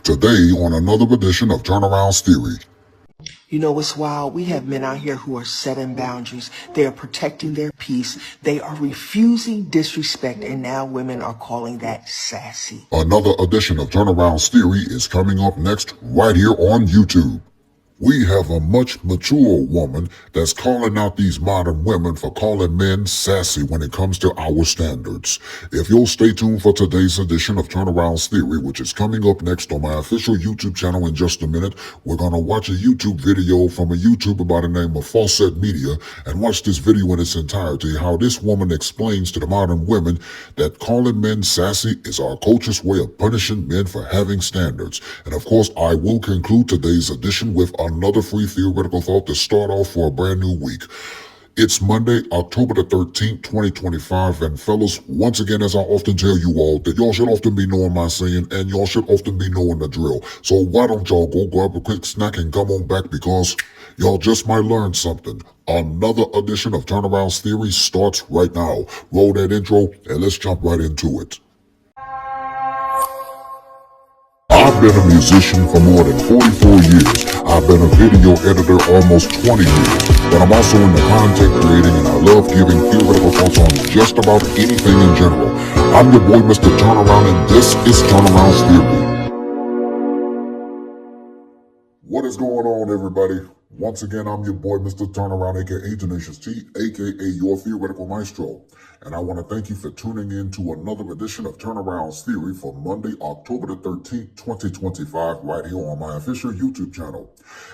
Today on another edition of Turneround's Theory. You know, it's wild. We have men out here who are setting boundaries. They are protecting their peace. They are refusing disrespect. And now women are calling that sassy. Another edition of Turneround's Theory is coming up next right here on YouTube. We have a much mature woman that's calling out these modern women for calling men sassy when it comes to our standards. If you'll stay tuned for today's edition of Turnaround's Theory, which is coming up next on my official YouTube channel in just a minute, we're going to watch a YouTube video from a YouTuber by the name of Fawcett Media and watch this video in its entirety, how this woman explains to the modern women that calling men sassy is our culture's way of punishing men for having standards. And of course, I will conclude today's edition with another free theoretical thought to start off for a brand new week. It's Monday, October the 13th, 2025, and fellas, once again, as I often tell you all, that y'all should often be knowing my saying, and y'all should often be knowing the drill. So why don't y'all go grab a quick snack and come on back, because y'all just might learn something. Another edition of Turnaround's Theory starts right now. Roll that intro, and let's jump right into it. I've been a musician for more than 44 years. I've been a video editor almost 20 years. But I'm also into content creating, and I love giving theoretical thoughts on just about anything in general. I'm your boy, Mr. Turnaround, and this is Turnaround's Theory. What is going on, everybody? Once again, I'm your boy, Mr. Turnaround, aka Tenacious T, aka your theoretical maestro. And I want to thank you for tuning in to another edition of Turnaround's Theory for Monday, October the 13th, 2025, right here on my official YouTube channel.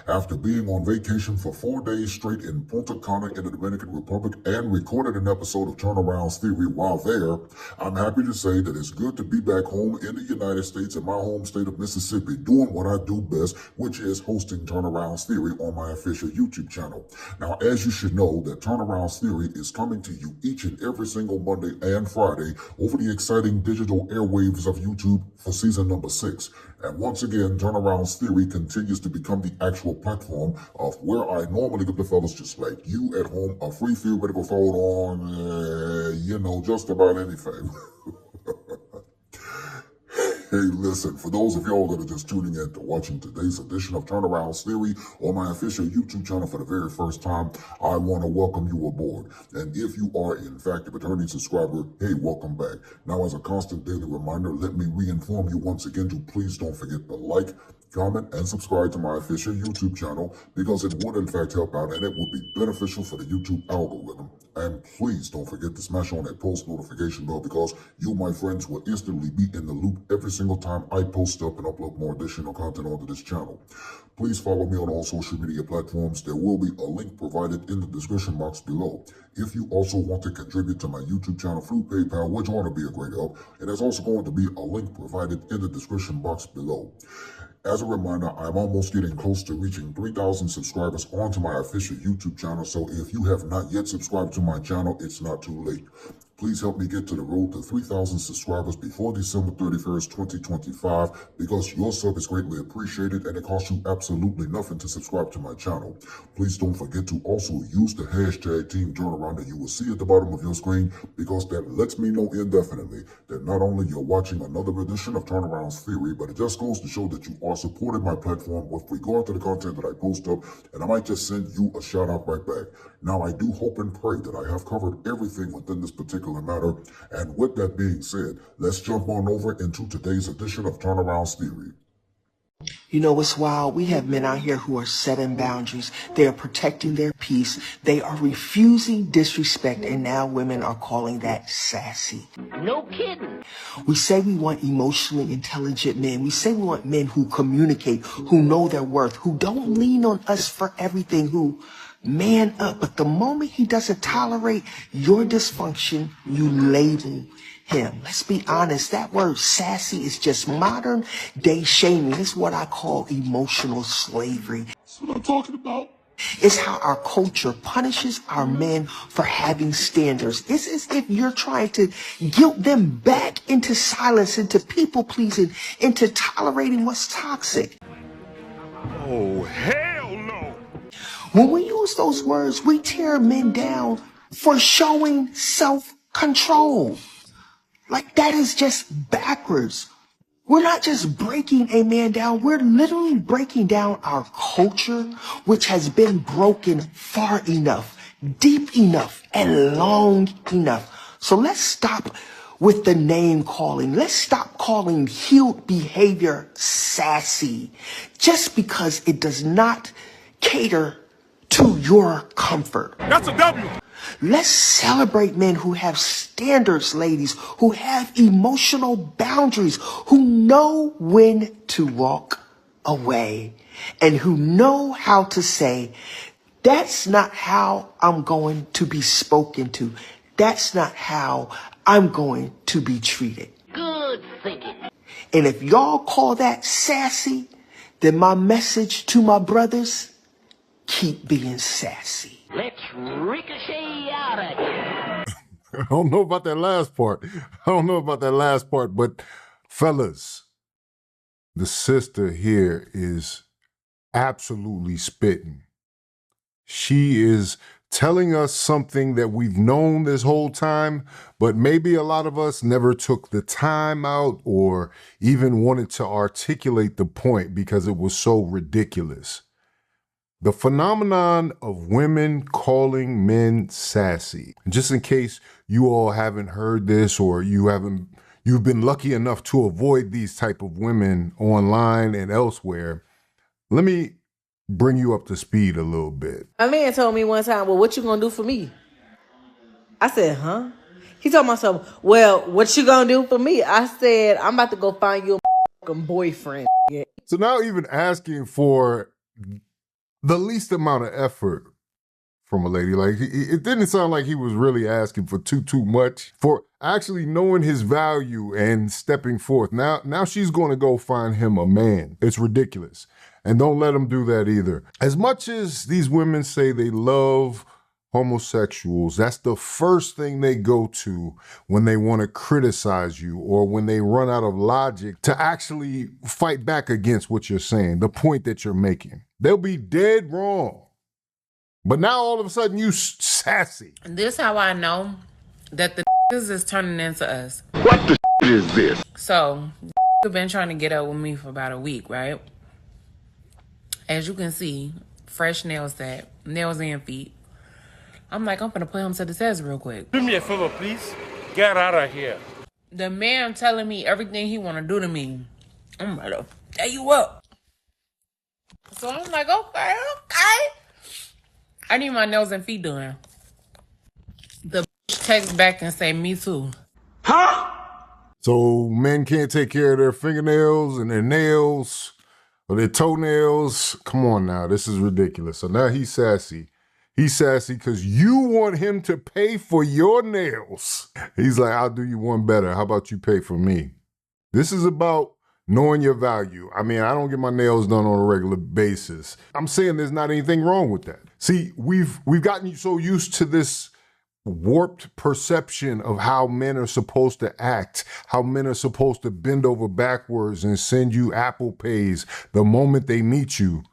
After being on vacation for 4 days straight in Punta Cana in the Dominican Republic and recorded an episode of Turnaround's Theory while there, I'm happy to say that it's good to be back home in the United States in my home state of Mississippi, doing what I do best, which is hosting Turnaround's Theory on my official YouTube channel. Now, as you should know, that Turnaround's Theory is coming to you each and every single Monday and Friday over the exciting digital airwaves of YouTube for season number 6. And once again, Turnaround's Theory continues to become the actual platform of where I normally give the fellas just like you at home a free theoretical thought on, just about anything. Hey, listen, for those of y'all that are just tuning in to watching today's edition of Turnaround's Theory on my official YouTube channel for the very first time, I want to welcome you aboard. And if you are, in fact, a returning subscriber, hey, welcome back. Now, as a constant daily reminder, let me re-inform you once again to please don't forget to like, comment, and subscribe to my official YouTube channel, because it would in fact help out and it would be beneficial for the YouTube algorithm. And please don't forget to smash on that post notification bell, because you, my friends, will instantly be in the loop every single time I post up and upload more additional content onto this channel. Please follow me on all social media platforms. There will be a link provided in the description box below. If you also want to contribute to my YouTube channel through PayPal, which ought to be a great help, and there's also going to be a link provided in the description box below. As a reminder, I'm almost getting close to reaching 3,000 subscribers onto my official YouTube channel, so if you have not yet subscribed to my channel, it's not too late. Please help me get to the road to 3,000 subscribers before December 31st, 2025, because your sub is greatly appreciated and it costs you absolutely nothing to subscribe to my channel. Please don't forget to also use the hashtag Team Turnaround that you will see at the bottom of your screen, because that lets me know indefinitely that not only you're watching another edition of Turnaround's Theory, but it just goes to show that you are supporting my platform with regard to the content that I post up, and I might just send you a shout out right back. Now, I do hope and pray that I have covered everything within this particular matter, and with that being said, let's jump on over into today's edition of Turnaround's Theory. You know, it's wild. We have men out here who are setting boundaries. They are protecting their peace. They are refusing disrespect. And now women are calling that sassy. No kidding. We say we want emotionally intelligent men. We say we want men who communicate, who know their worth, who don't lean on us for everything, who man up. But the moment he doesn't tolerate your dysfunction, you label him. Let's be honest, that word sassy is just modern day shaming. It's what I call emotional slavery. That's what I'm talking about. It's how our culture punishes our men for having standards. It's as if you're trying to guilt them back into silence, into people pleasing, into tolerating what's toxic. Oh, hell no! When we use those words, we tear men down for showing self-control. Like, that is just backwards. We're not just breaking a man down, we're literally breaking down our culture, which has been broken far enough, deep enough, and long enough. So let's stop with the name calling. Let's stop calling healed behavior sassy just because it does not cater to your comfort. That's a W. Let's celebrate men who have standards, ladies, who have emotional boundaries, who know when to walk away, and who know how to say, that's not how I'm going to be spoken to. That's not how I'm going to be treated. Good thinking. And if y'all call that sassy, then my message to my brothers, keep being sassy. Let's ricochet out of here. I don't know about that last part. But fellas, the sister here is absolutely spitting. She is telling us something that we've known this whole time, but maybe a lot of us never took the time out or even wanted to articulate the point because it was so ridiculous. The phenomenon of women calling men sassy. Just in case you all haven't heard this or you've been lucky enough to avoid these type of women online and elsewhere, let me bring you up to speed a little bit. A man told me one time, well, what you gonna do for me? I said, huh? He told myself, well, what you gonna do for me? I said, I'm about to go find you a boyfriend. Yeah. So now even asking for the least amount of effort from a lady, like it didn't sound like he was really asking for too much, for actually knowing his value and stepping forth. Now she's going to go find him a man. It's ridiculous. And don't let him do that either. As much as these women say they love homosexuals, that's the first thing they go to when they want to criticize you or when they run out of logic to actually fight back against what you're saying, the point that you're making. They'll be dead wrong. But now all of a sudden you sassy. This how I know that the is turning into us. What the is this? So, been trying to get up with me for about a week, right? As you can see, fresh nail set, nails and feet. I'm like, I'm gonna put him to the test real quick. Do me a favor, please. Get out of here. The man telling me everything he wanna do to me. I'm like, oh, there you up. So I'm like, okay. I need my nails and feet done. The text back and say, me too. Huh? So men can't take care of their fingernails and their nails or their toenails. Come on now, this is ridiculous. So now he's sassy. He's sassy because you want him to pay for your nails. He's like, I'll do you one better. How about you pay for me? This is about knowing your value. I mean, I don't get my nails done on a regular basis. I'm saying there's not anything wrong with that. See, we've gotten so used to this warped perception of how men are supposed to act, how men are supposed to bend over backwards and send you Apple Pays the moment they meet you,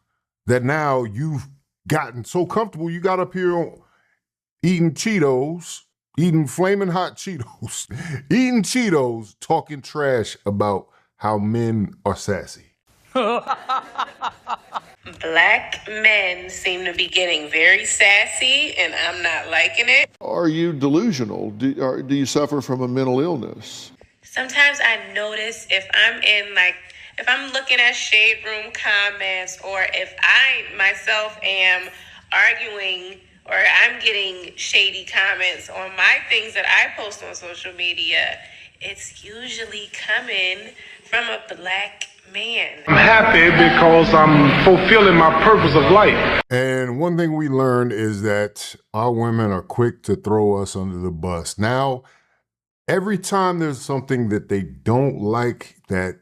that now you've gotten so comfortable, you got up here eating Cheetos, eating flaming hot Cheetos, eating Cheetos, talking trash about how men are sassy. Black men seem to be getting very sassy, and I'm not liking it. Are you delusional? Do you suffer from a mental illness? Sometimes I notice if I'm looking at shade room comments, or if I myself am arguing or I'm getting shady comments on my things that I post on social media, it's usually coming from a black man. I'm happy because I'm fulfilling my purpose of life. And one thing we learned is that our women are quick to throw us under the bus. Now, every time there's something that they don't like that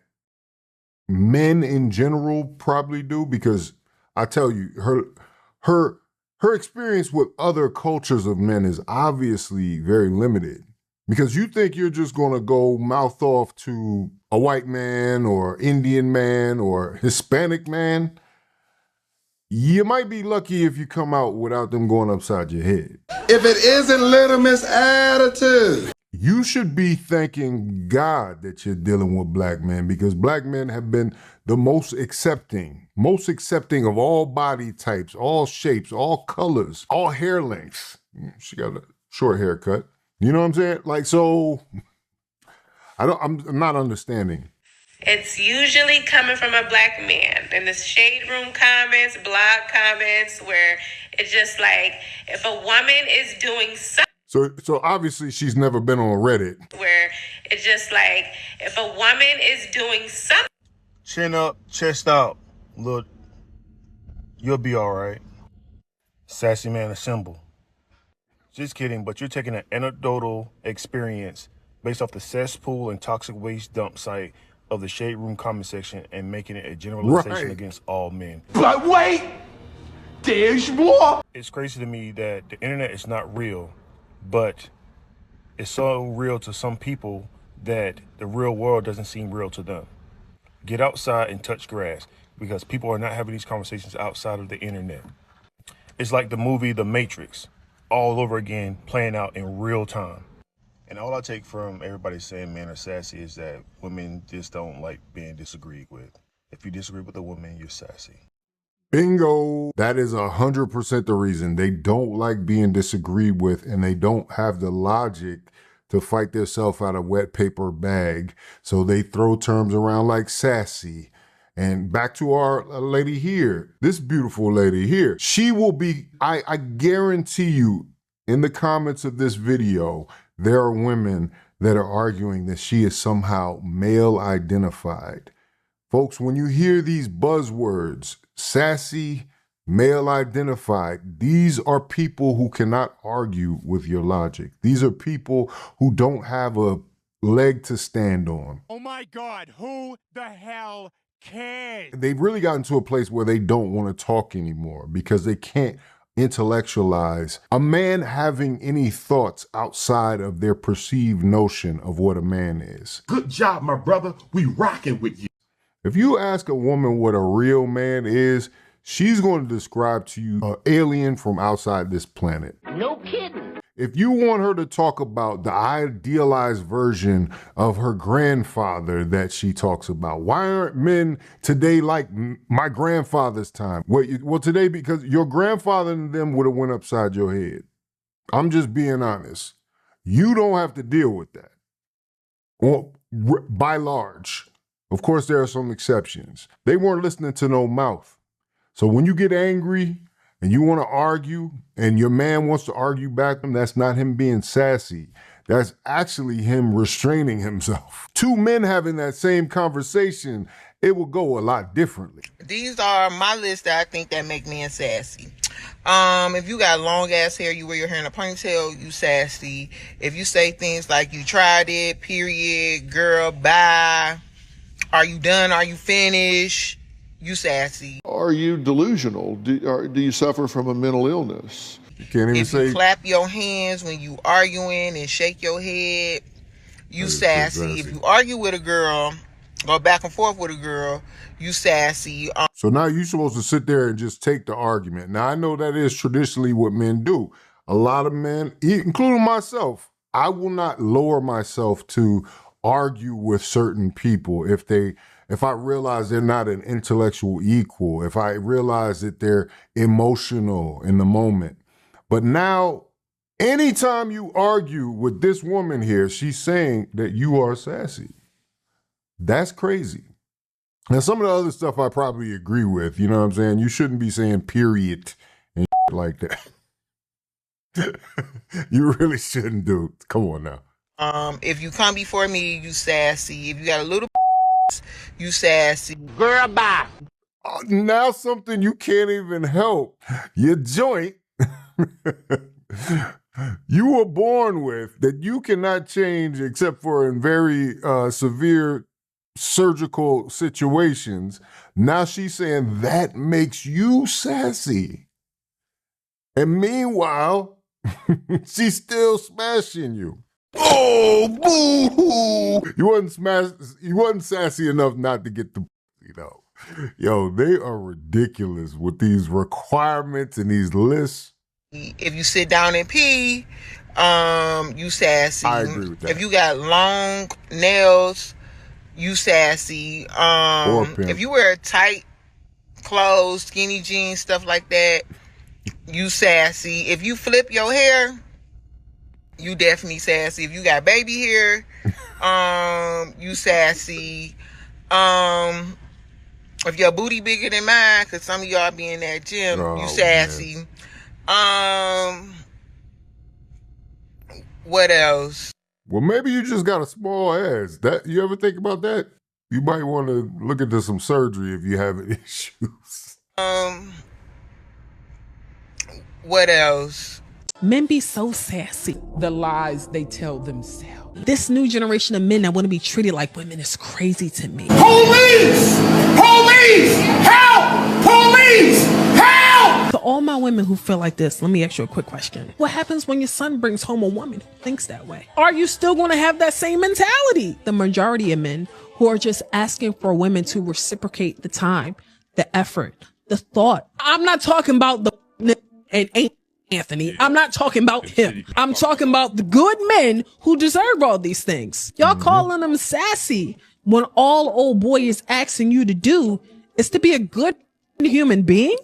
men in general probably do, because I tell you, her experience with other cultures of men is obviously very limited. Because you think you're just going to go mouth off to a white man or Indian man or Hispanic man. You might be lucky if you come out without them going upside your head. If it isn't Little Miss Attitude. You should be thanking God that you're dealing with black men, because black men have been the most accepting of all body types, all shapes, all colors, all hair lengths. She got a short haircut. You know what I'm saying? Like, so I'm not understanding. It's usually coming from a black man in the shade room comments, blog comments, where it's just like, if a woman is doing something. So obviously she's never been on Reddit. Where it's just like, if a woman is doing something. Chin up, chest out. Look, you'll be all right. Sassy man assemble. Just kidding, but you're taking an anecdotal experience based off the cesspool and toxic waste dump site of the shade room comment section and making it a generalization against all men. But wait, there's more. It's crazy to me that the internet is not real, but it's so real to some people that the real world doesn't seem real to them. Get outside and touch grass, because people are not having these conversations outside of the internet. It's like the movie The Matrix, all over again, playing out in real time. And all I take from everybody saying men are sassy is that women just don't like being disagreed with. If you disagree with a woman, you're sassy. Bingo. That is 100% the reason. They don't like being disagreed with, and they don't have the logic to fight themselves out of wet paper bag. So they throw terms around like sassy. And back to our lady here, this beautiful lady here, she will be, I guarantee you, in the comments of this video, there are women that are arguing that she is somehow male identified. Folks, when you hear these buzzwords, sassy, male identified, these are people who cannot argue with your logic. These are people who don't have a leg to stand on. Oh my God, who the hell cares? They've really gotten to a place where they don't want to talk anymore because they can't intellectualize a man having any thoughts outside of their perceived notion of what a man is. Good job, my brother. We rocking with you. If you ask a woman what a real man is, she's going to describe to you an alien from outside this planet. No kidding. If you want her to talk about the idealized version of her grandfather that she talks about, why aren't men today like my grandfather's time? Well, today, because your grandfather and them would have went upside your head. I'm just being honest. You don't have to deal with that. Well, by large. Of course, there are some exceptions. They weren't listening to no mouth. So when you get angry and you want to argue and your man wants to argue back, that's not him being sassy. That's actually him restraining himself. Two men having that same conversation, it will go a lot differently. These are my list that I think that make men sassy. If you got long ass hair, you wear your hair in a ponytail, you sassy. If you say things like you tried it, period, girl, bye. Are you done? Are you finished? You sassy. Are you delusional? Do you suffer from a mental illness? You can't even if say. You clap your hands when you arguing and shake your head, you sassy. If you argue with a girl, go back and forth with a girl, you sassy. So now you're supposed to sit there and just take the argument. Now I know that is traditionally what men do. A lot of men, including myself, I will not lower myself to argue with certain people if I realize they're not an intellectual equal, if I realize that they're emotional in the moment. But now, anytime you argue with this woman here, she's saying that you are sassy. That's crazy. Now, some of the other stuff I probably agree with, you know what I'm saying? You shouldn't be saying period and like that. You really shouldn't, dude. Come on now. If you come before me, you sassy. If you got a little you sassy. Girl, bye. Now something you can't even help. Your joint you were born with that you cannot change except for in very severe surgical situations. Now she's saying that makes you sassy. And meanwhile, she's still smashing you. Oh, boo-hoo! You wasn't sassy enough not to get the, Yo, they are ridiculous with these requirements and these lists. If you sit down and pee, you sassy. I agree with that. If you got long nails, you sassy. If you wear tight clothes, skinny jeans, stuff like that, you sassy. If you flip your hair, you definitely sassy. If you got baby hair, you sassy. If your booty bigger than mine, cause some of y'all be in that gym, you sassy. Man. What else? Well, maybe you just got a small ass. That you ever think about that? You might want to look into some surgery if you have issues. What else? Men be so sassy. The lies they tell themselves. This new generation of men that want to be treated like women is crazy to me. Police! Police! Help! Police! Help! For all my women who feel like this, let me ask you a quick question. What happens when your son brings home a woman who thinks that way? Are you still going to have that same mentality? The majority of men who are just asking for women to reciprocate the time, the effort, the thought. I'm not talking about the and ain't Anthony. I'm not talking about him. I'm talking about the good men who deserve all these things. Y'all calling them sassy when all old boy is asking you to do is to be a good human being?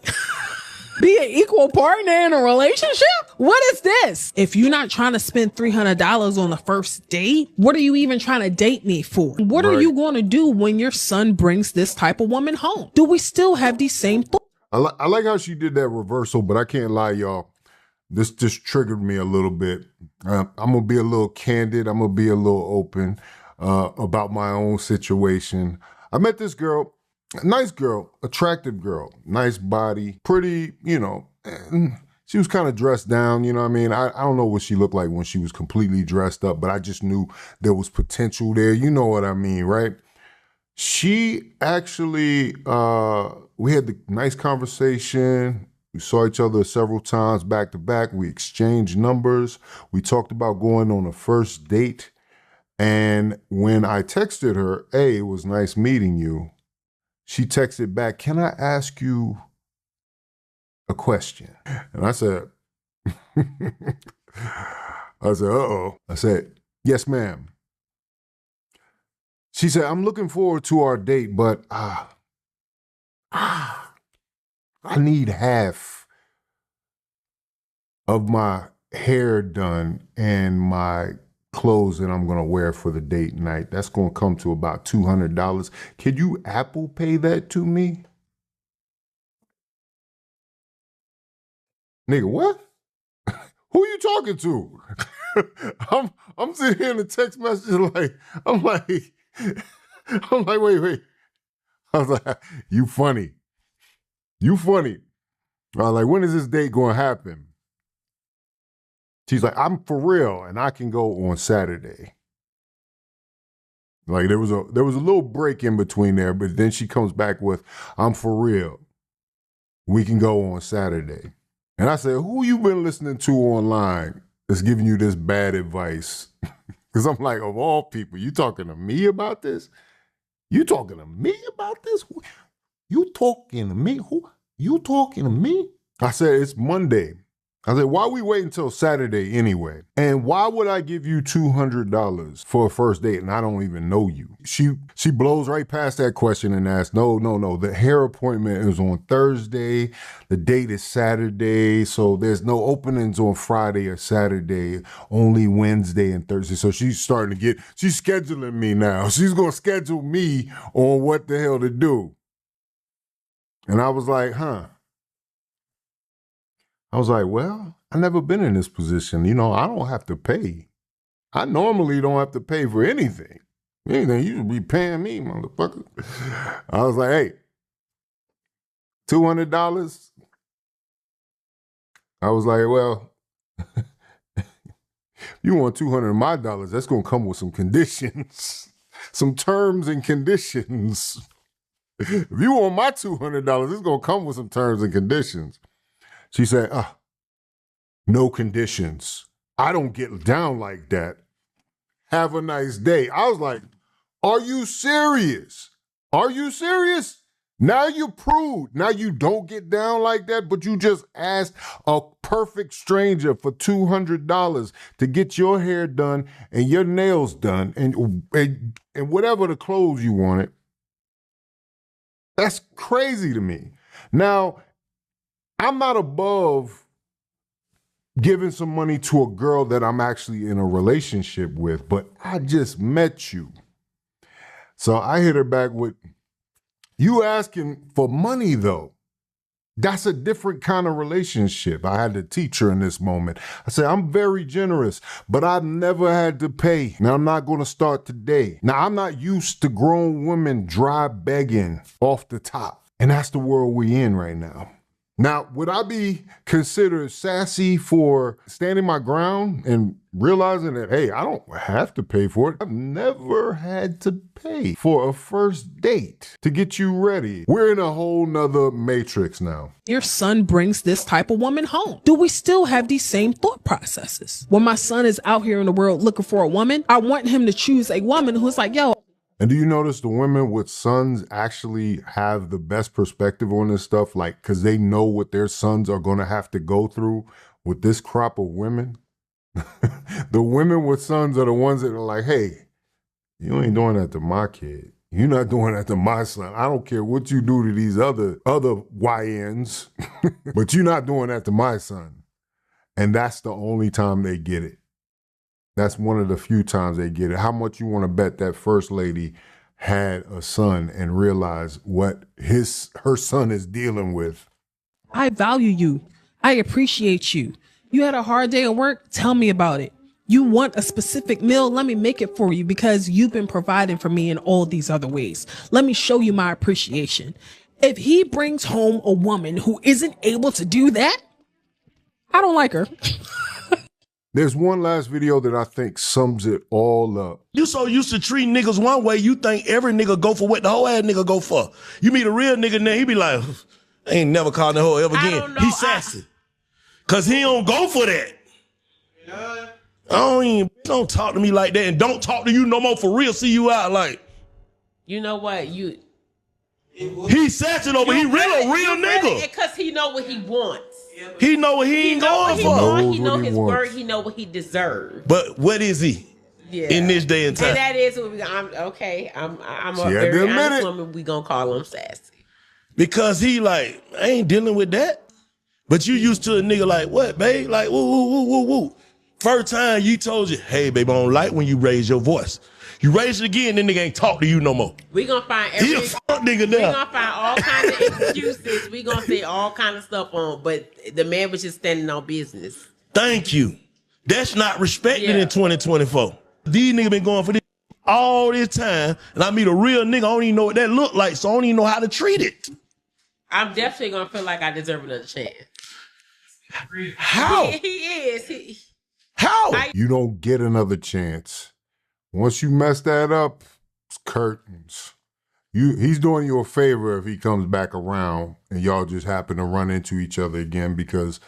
Be an equal partner in a relationship? What is this? If you're not trying to spend $300 on the first date, what are you even trying to date me for? What are you going to do when your son brings this type of woman home? Do we still have these same thoughts? I like how she did that reversal, but I can't lie, y'all. This just triggered me a little bit. I'm going to be a little candid. I'm going to be a little open about my own situation. I met this girl, nice girl, attractive girl, nice body, pretty, you know, she was kind of dressed down, you know what I mean? I don't know what she looked like when she was completely dressed up, but I just knew there was potential there. You know what I mean, right? She actually, we had the nice conversation. We saw each other several times back to back. We exchanged numbers. We talked about going on a first date. And when I texted her, hey, it was nice meeting you, she texted back, can I ask you a question? And I said, uh-oh. I said, yes, ma'am. She said, I'm looking forward to our date, but I need half of my hair done and my clothes that I'm going to wear for the date night. That's going to come to about $200. Could you Apple Pay that to me? Nigga, what? Who you talking to? I'm sitting here in the text message like, I'm like, wait. I was like, you funny. You funny. I was like, when is this date going to happen? She's like, I'm for real, and I can go on Saturday. Like there was a little break in between there, but then she comes back with, I'm for real. We can go on Saturday. And I said, who you been listening to online that's giving you this bad advice? Because I'm like, of all people, you talking to me about this? You talking to me about this? You talking to me? Who? You talking to me? I said, it's Monday. I said, why we wait until Saturday anyway? And why would I give you $200 for a first date and I don't even know you? She blows right past that question and asks, no. The hair appointment is on Thursday. The date is Saturday. So there's no openings on Friday or Saturday, only Wednesday and Thursday. So she's scheduling me now. She's going to schedule me on what the hell to do. And I was like, I was like, well, I never been in this position. You know, I don't have to pay. I normally don't have to pay for anything. Anything, you should be paying me, motherfucker. I was like, hey, $200? I was like, well, you want $200 of my dollars, that's going to come with some conditions, some terms and conditions. If you want my $200, it's going to come with some terms and conditions. She said, no conditions. I don't get down like that. Have a nice day. I was like, are you serious? Are you serious? Now you're prude. Now you don't get down like that, but you just asked a perfect stranger for $200 to get your hair done and your nails done and whatever the clothes you wanted. That's crazy to me. Now, I'm not above giving some money to a girl that I'm actually in a relationship with, but I just met you. So I hit her back with, you asking for money though. That's a different kind of relationship. I had to teach her in this moment. I said, I'm very generous, but I've never had to pay. Now, I'm not going to start today. Now, I'm not used to grown women dry begging off the top. And that's the world we in right now. Now, would I be considered sassy for standing my ground and realizing that, hey, I don't have to pay for it? I've never had to pay for a first date to get you ready. We're in a whole nother matrix now. Your son brings this type of woman home. Do we still have these same thought processes? When my son is out here in the world looking for a woman, I want him to choose a woman who's like, yo. And do you notice the women with sons actually have the best perspective on this stuff? Like, because they know what their sons are going to have to go through with this crop of women. The women with sons are the ones that are like, hey, you ain't doing that to my kid. You're not doing that to my son. I don't care what you do to these other YNs, but you're not doing that to my son. And that's the only time they get it. That's one of the few times they get it. How much you want to bet that first lady had a son and realized what her son is dealing with? I value you. I appreciate you. You had a hard day at work? Tell me about it. You want a specific meal? Let me make it for you because you've been providing for me in all these other ways. Let me show you my appreciation. If he brings home a woman who isn't able to do that, I don't like her. There's one last video that I think sums it all up. You so used to treat niggas one way, you think every nigga go for what the whole ass nigga go for. You meet a real nigga now, he be like, I ain't never called that hoe ever again. He sassy. Cause he don't go for that. Don't talk to me like that and don't talk to you no more for real. See you out like. You know what? He sassy though, but he real nigga. Because he know what he wants. He know what he ain't going for. He know his word. He know what he deserves. But what is he? Yeah. In this day and time. And that is what I'm a very honest woman. We gonna call him sassy. Because he like, I ain't dealing with that. But you used to a nigga like, what, babe? Like, woo. First time you told you, hey, babe, I don't like when you raise your voice. You raise it again, then nigga ain't talk to you no more. We gonna find He a fuck nigga now. We gonna find all kinds of excuses. We gonna say all kind of stuff on, but the man was just standing on business. Thank you. That's not respected in 2024. These niggas been going for this all this time, and I meet a real nigga, I don't even know what that look like, so I don't even know how to treat it. I'm definitely gonna feel like I deserve another chance. How? He is. How? You don't get another chance. Once you mess that up, it's curtains. He's doing you a favor if he comes back around and y'all just happen to run into each other again, because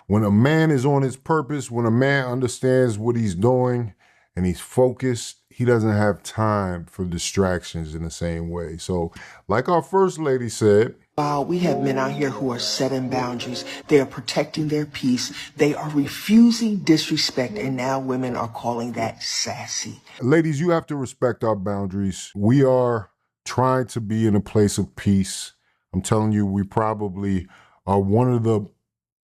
when a man is on his purpose, when a man understands what he's doing and he's focused, he doesn't have time for distractions in the same way. So like our first lady said, we have men out here who are setting boundaries. They are protecting their peace. They are refusing disrespect. And now women are calling that sassy. Ladies, you have to respect our boundaries. We are trying to be in a place of peace. I'm telling you, we probably are one of the,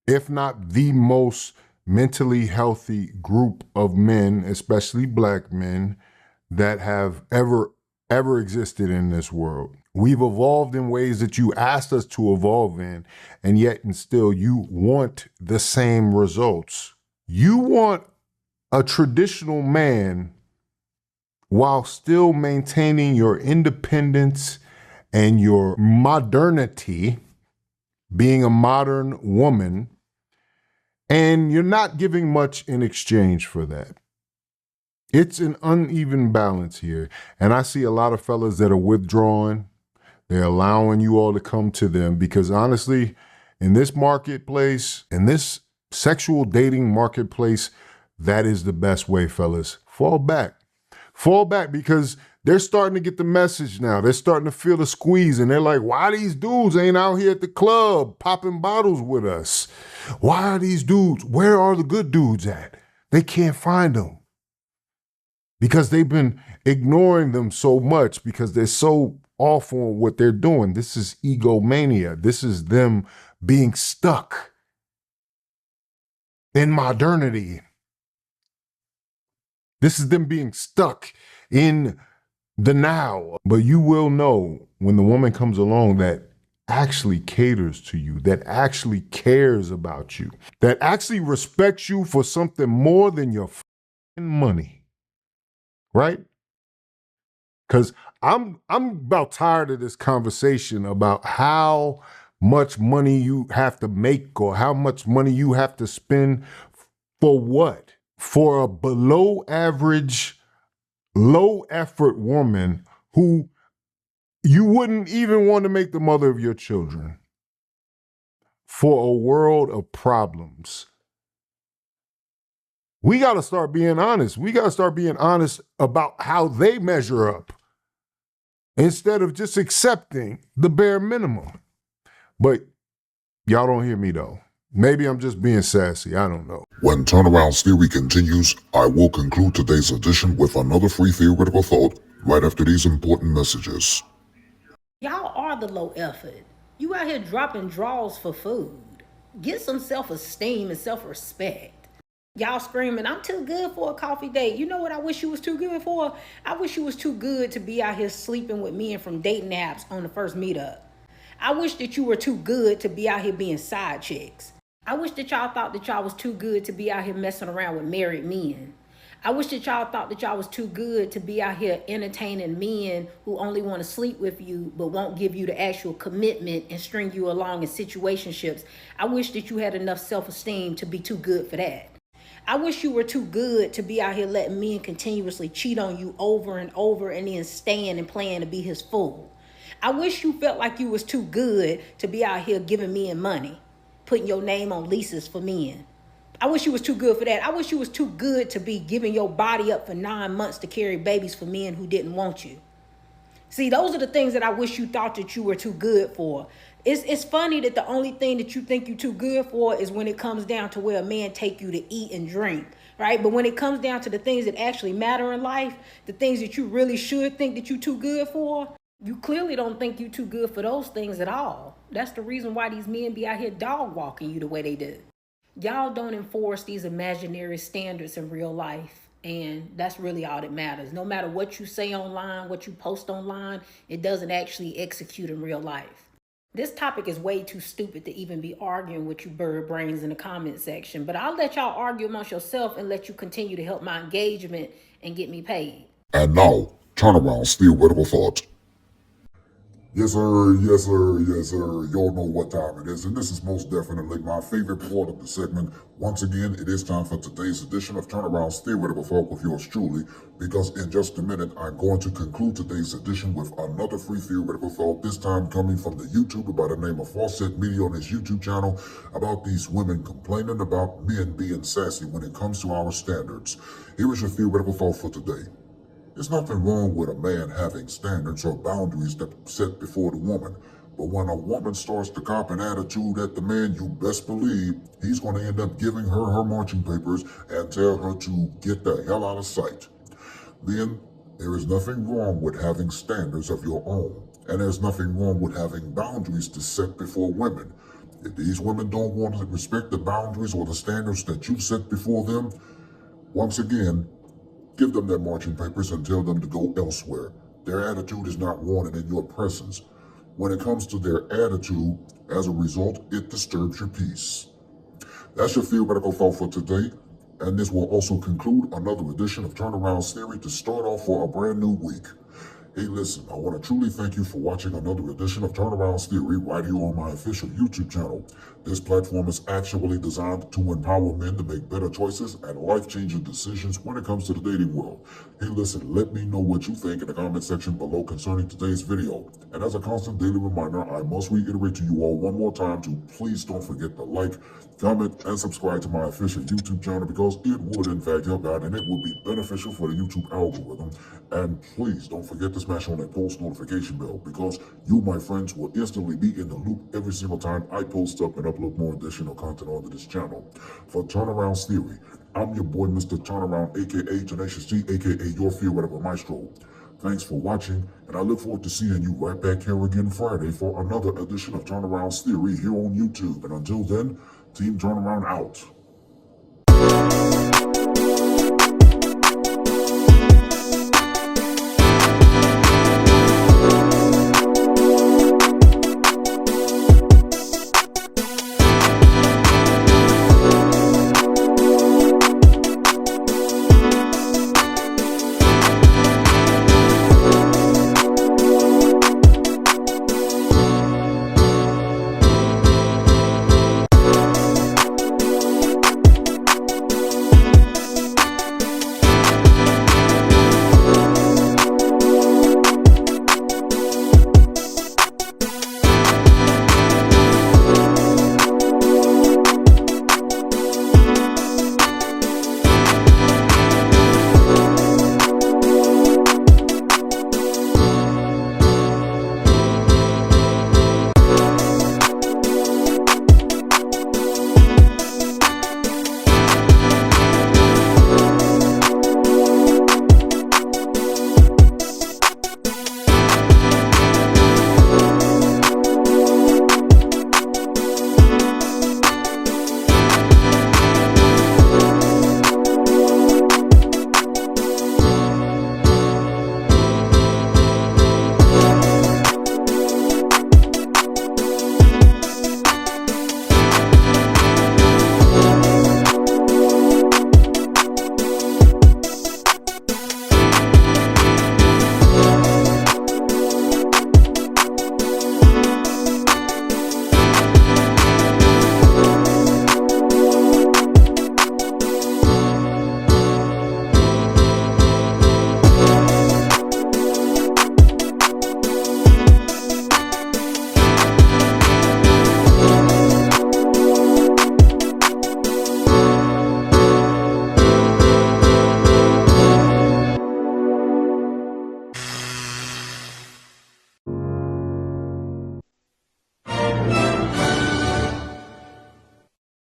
if not the most mentally healthy group of men, especially black men, that have ever existed in this world. We've evolved in ways that you asked us to evolve in, and yet and still you want the same results. You want a traditional man while still maintaining your independence and your modernity, being a modern woman, and you're not giving much in exchange for that. It's an uneven balance here. And I see a lot of fellas that are withdrawing. They're allowing you all to come to them because honestly, in this marketplace, in this sexual dating marketplace, that is the best way, fellas. Fall back. Fall back because they're starting to get the message now. They're starting to feel the squeeze, and they're like, why these dudes ain't out here at the club popping bottles with us? Why are these dudes? Where are the good dudes at? They can't find them because they've been ignoring them so much because they're so off on what they're doing. This is egomania. This is them being stuck in modernity. This is them being stuck in the now. But you will know when the woman comes along that actually caters to you, that actually cares about you, that actually respects you for something more than your money. Right? Because I'm about tired of this conversation about how much money you have to make or how much money you have to spend for what? For a below average, low effort woman who you wouldn't even want to make the mother of your children for a world of problems. We got to start being honest. We got to start being honest about how they measure up instead of just accepting the bare minimum. But y'all don't hear me though. Maybe I'm just being sassy. I don't know. When Turneround's theory continues, I will conclude today's edition with another free theoretical thought right after these important messages. Y'all are the low effort. You out here dropping draws for food. Get some self-esteem and self-respect. Y'all screaming, I'm too good for a coffee date. You know what I wish you was too good for? I wish you was too good to be out here sleeping with men from dating apps on the first meetup. I wish that you were too good to be out here being side chicks. I wish that y'all thought that y'all was too good to be out here messing around with married men. I wish that y'all thought that y'all was too good to be out here entertaining men who only want to sleep with you but won't give you the actual commitment and string you along in situationships. I wish that you had enough self-esteem to be too good for that. I wish you were too good to be out here letting men continuously cheat on you over and over and then staying and playing to be his fool. I wish you felt like you was too good to be out here giving men money, putting your name on leases for men. I wish you was too good for that. I wish you was too good to be giving your body up for 9 months to carry babies for men who didn't want you. See, those are the things that I wish you thought that you were too good for. It's funny that the only thing that you think you're too good for is when it comes down to where a man take you to eat and drink, right? But when it comes down to the things that actually matter in life, the things that you really should think that you're too good for, you clearly don't think you're too good for those things at all. That's the reason why these men be out here dog walking you the way they do. Y'all don't enforce these imaginary standards in real life. And that's really all that matters. No matter what you say online, what you post online, it doesn't actually execute in real life. This topic is way too stupid to even be arguing with you bird brains in the comment section. But I'll let y'all argue amongst yourself and let you continue to help my engagement and get me paid. And now, Turneround's theoretical thought. Yes, sir, yes, sir, yes, sir. Y'all know what time it is, and this is most definitely my favorite part of the segment. Once again, it is time for today's edition of Turneround's Theoretical Thought with yours truly, because in just a minute, I'm going to conclude today's edition with another free theoretical thought, this time coming from the YouTuber by the name of Fawcett Media on his YouTube channel, about these women complaining about men being sassy when it comes to our standards. Here is your theoretical thought for today. There's nothing wrong with a man having standards or boundaries that set before the woman. But when a woman starts to cop an attitude at the man, you best believe he's going to end up giving her her marching papers and tell her to get the hell out of sight. Then, there is nothing wrong with having standards of your own. And there's nothing wrong with having boundaries to set before women. If these women don't want to respect the boundaries or the standards that you set before them, once again, give them their marching papers and tell them to go elsewhere. Their attitude is not wanted in your presence. When it comes to their attitude, as a result, it disturbs your peace. That's your theoretical thought for today, and this will also conclude another edition of Turnaround's Theory to start off for a brand new week. Hey, listen, I want to truly thank you for watching another edition of Turnaround's Theory right here on my official YouTube channel. This platform is actually designed to empower men to make better choices and life-changing decisions when it comes to the dating world. Hey, listen, let me know what you think in the comment section below concerning today's video. And as a constant daily reminder, I must reiterate to you all one more time to please don't forget to like, comment, and subscribe to my official YouTube channel because it would in fact help out and it would be beneficial for the YouTube algorithm. And please don't forget to smash on that post notification bell because you, my friends, will instantly be in the loop every single time I post up and upload more additional content onto this channel. For Turnaround's Theory, I'm your boy, Mr. Turnaround, aka Tenacious T, aka your Fear Whatever Maestro. Thanks for watching, and I look forward to seeing you right back here again Friday for another edition of Turnaround's Theory here on YouTube. And until then, Team Turnaround out.